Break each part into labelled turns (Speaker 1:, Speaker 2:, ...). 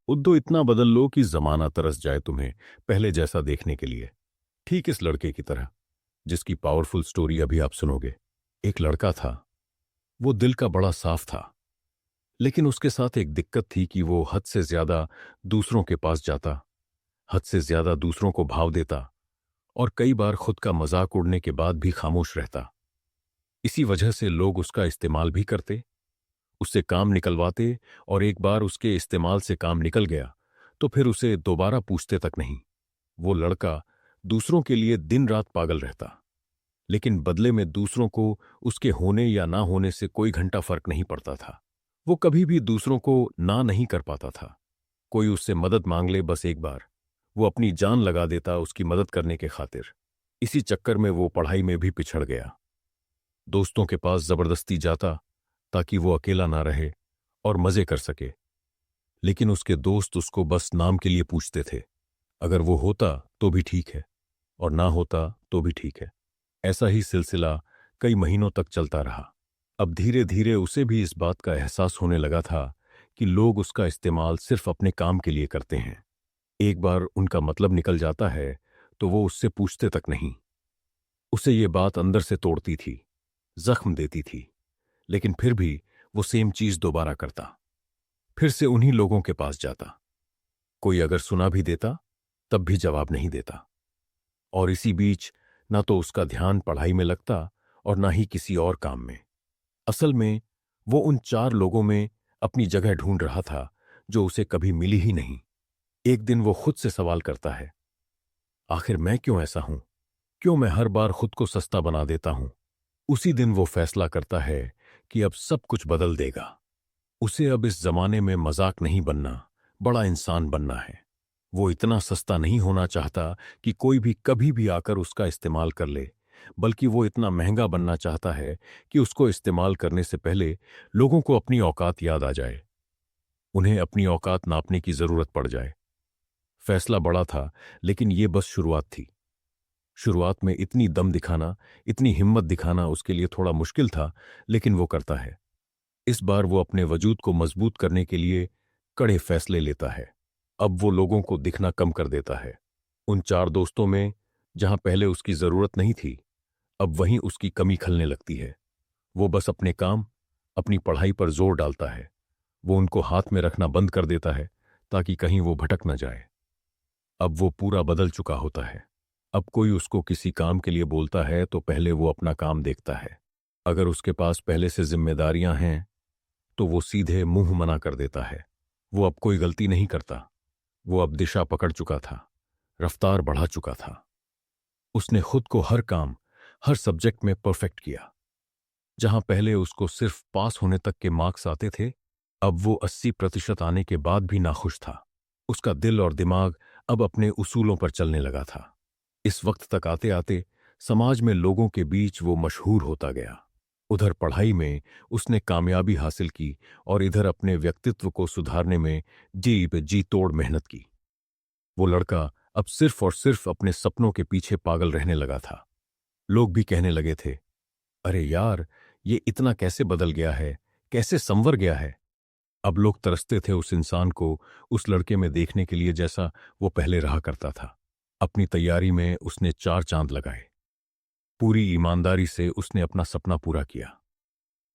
Speaker 1: उद्दो इतना बदल लो कि जमाना तरस जाए तुम्हें पहले जैसा देखने के लिए। ठीक इस लड़के की तरह जिसकी पावरफुल स्टोरी अभी आप सुनोगे। एक लड़का था। वो दिल का बड़ा साफ था। लेकिन उसके साथ एक दिक्कत थी कि वो हद से ज्यादा दूसरों के पास जाता, हद से ज्यादा दूसरों को भाव देता और कई बार खुद का मजाक उड़ने के बाद भी खामोश रहता। इसी वजह से लोग उसका इस्तेमाल भी करते, उससे काम निकलवाते, और एक बार उसके इस्तेमाल से काम निकल गया तो फिर उसे दोबारा पूछते तक नहीं। वो लड़का दूसरों के लिए दिन रात पागल रहता, लेकिन बदले में दूसरों को उसके होने या ना होने से कोई घंटा फर्क नहीं पड़ता था। वो कभी भी दूसरों को ना नहीं कर पाता था। कोई उससे मदद मांग ले बस एक बार, वो अपनी जान लगा देता उसकी मदद करने के खातिर। इसी चक्कर में वो पढ़ाई में भी पिछड़ गया। दोस्तों के पास जबरदस्ती जाता ताकि वो अकेला ना रहे और मजे कर सके। लेकिन उसके दोस्त उसको बस नाम के लिए पूछते थे। अगर वो होता तो भी ठीक है, और ना होता तो भी ठीक है। ऐसा ही सिलसिला कई महीनों तक चलता रहा। अब धीरे धीरे उसे भी इस बात का एहसास होने लगा था कि लोग उसका इस्तेमाल सिर्फ अपने काम के लिए करते हैं। एक बार उनका मतलब निकल जाता है तो वो उससे पूछते तक नहीं। उसे ये बात अंदर से तोड़ती थी, जख्म देती थी। लेकिन फिर भी वो सेम चीज दोबारा करता। फिर से उन्हीं लोगों के पास जाता। कोई अगर सुना भी देता तब भी जवाब नहीं देता। और इसी बीच ना तो उसका ध्यान पढ़ाई में लगता और ना ही किसी और काम में। असल में वो उन चार लोगों में अपनी जगह ढूंढ रहा था जो उसे कभी मिली ही नहीं। एक दिन वो खुद से सवाल करता है, आखिर मैं क्यों ऐसा हूं? क्यों मैं हर बार खुद को सस्ता बना देता हूं? उसी दिन वो फैसला करता है कि अब सब कुछ बदल देगा। उसे अब इस जमाने में मजाक नहीं बनना, बड़ा इंसान बनना है। वो इतना सस्ता नहीं होना चाहता कि कोई भी कभी भी आकर उसका इस्तेमाल कर ले, बल्कि वो इतना महंगा बनना चाहता है कि उसको इस्तेमाल करने से पहले लोगों को अपनी औकात याद आ जाए, उन्हें अपनी औकात नापने की जरूरत पड़ जाए। फैसला बड़ा था, लेकिन ये बस शुरुआत थी। शुरुआत में इतनी दम दिखाना, इतनी हिम्मत दिखाना उसके लिए थोड़ा मुश्किल था, लेकिन वो करता है। इस बार वो अपने वजूद को मजबूत करने के लिए कड़े फैसले लेता है। अब वो लोगों को दिखना कम कर देता है। उन चार दोस्तों में जहां पहले उसकी जरूरत नहीं थी, अब वहीं उसकी कमी खलने लगती है। वो बस अपने काम, अपनी पढ़ाई पर जोर डालता है। वो उनको हाथ में रखना बंद कर देता है ताकि कहीं वो भटक न जाए। अब वो पूरा बदल चुका होता है। अब कोई उसको किसी काम के लिए बोलता है तो पहले वो अपना काम देखता है। अगर उसके पास पहले से जिम्मेदारियां हैं तो वो सीधे मुंह मना कर देता है। वो अब कोई गलती नहीं करता। वो अब दिशा पकड़ चुका था, रफ्तार बढ़ा चुका था। उसने खुद को हर काम, हर सब्जेक्ट में परफेक्ट किया। जहां पहले उसको सिर्फ पास होने तक के मार्क्स आते थे, अब वो 80% आने के बाद भी नाखुश था। उसका दिल और दिमाग अब अपने उसूलों पर चलने लगा था। इस वक्त तक आते आते समाज में लोगों के बीच वो मशहूर होता गया। उधर पढ़ाई में उसने कामयाबी हासिल की और इधर अपने व्यक्तित्व को सुधारने में जी पे जी तोड़ मेहनत की। वो लड़का अब सिर्फ और सिर्फ अपने सपनों के पीछे पागल रहने लगा था। लोग भी कहने लगे थे, अरे यार, ये इतना कैसे बदल गया है, कैसे संवर गया है। अब लोग तरसते थे उस इंसान को उस लड़के में देखने के लिए जैसा वो पहले रहा करता था। अपनी तैयारी में उसने चार चांद लगाए। पूरी ईमानदारी से उसने अपना सपना पूरा किया।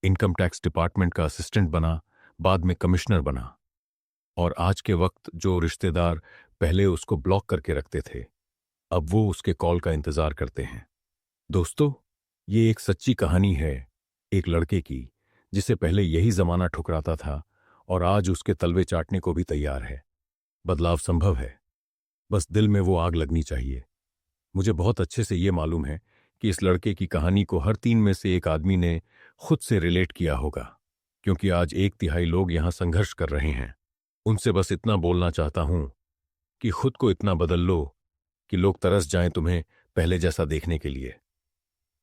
Speaker 1: इनकम टैक्स डिपार्टमेंट का असिस्टेंट बना, बाद में कमिश्नर बना। और आज के वक्त जो रिश्तेदार पहले उसको ब्लॉक करके रखते थे, अब वो उसके कॉल का इंतजार करते हैं। दोस्तों, ये एक सच्ची कहानी है एक लड़के की जिसे पहले यही जमाना ठुकराता था और आज उसके तलवे चाटने को भी तैयार है। बदलाव संभव है, बस दिल में वो आग लगनी चाहिए। मुझे बहुत अच्छे से ये मालूम है कि इस लड़के की कहानी को हर तीन में से एक आदमी ने खुद से रिलेट किया होगा, क्योंकि आज एक तिहाई लोग यहां संघर्ष कर रहे हैं। उनसे बस इतना बोलना चाहता हूं कि खुद को इतना बदल लो कि लोग तरस जाएं तुम्हें पहले जैसा देखने के लिए।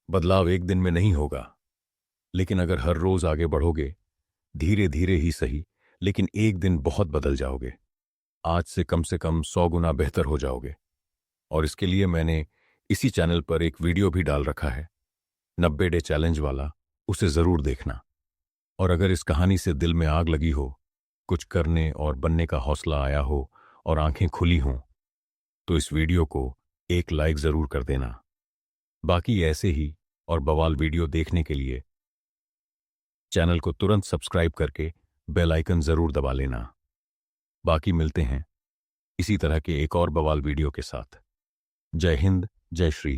Speaker 1: बदलाव एक दिन में नहीं होगा, लेकिन अगर हर रोज आगे बढ़ोगे, धीरे धीरे ही सही, लेकिन एक दिन बहुत बदल जाओगे। आज से कम 100 गुना बेहतर हो जाओगे। और इसके लिए मैंने इसी चैनल पर एक वीडियो भी डाल रखा है, 90 डे चैलेंज वाला। उसे जरूर देखना। और अगर इस कहानी से दिल में आग लगी हो, कुछ करने और बनने का हौसला आया हो और आंखें खुली हों, तो इस वीडियो को एक लाइक ज़रूर कर देना। बाकी ऐसे ही और बवाल वीडियो देखने के लिए चैनल को तुरंत सब्सक्राइब करके बेल आइकन ज़रूर दबा लेना। बाकी मिलते हैं इसी तरह के एक और बवाल वीडियो के साथ। जय हिंद, जय श्री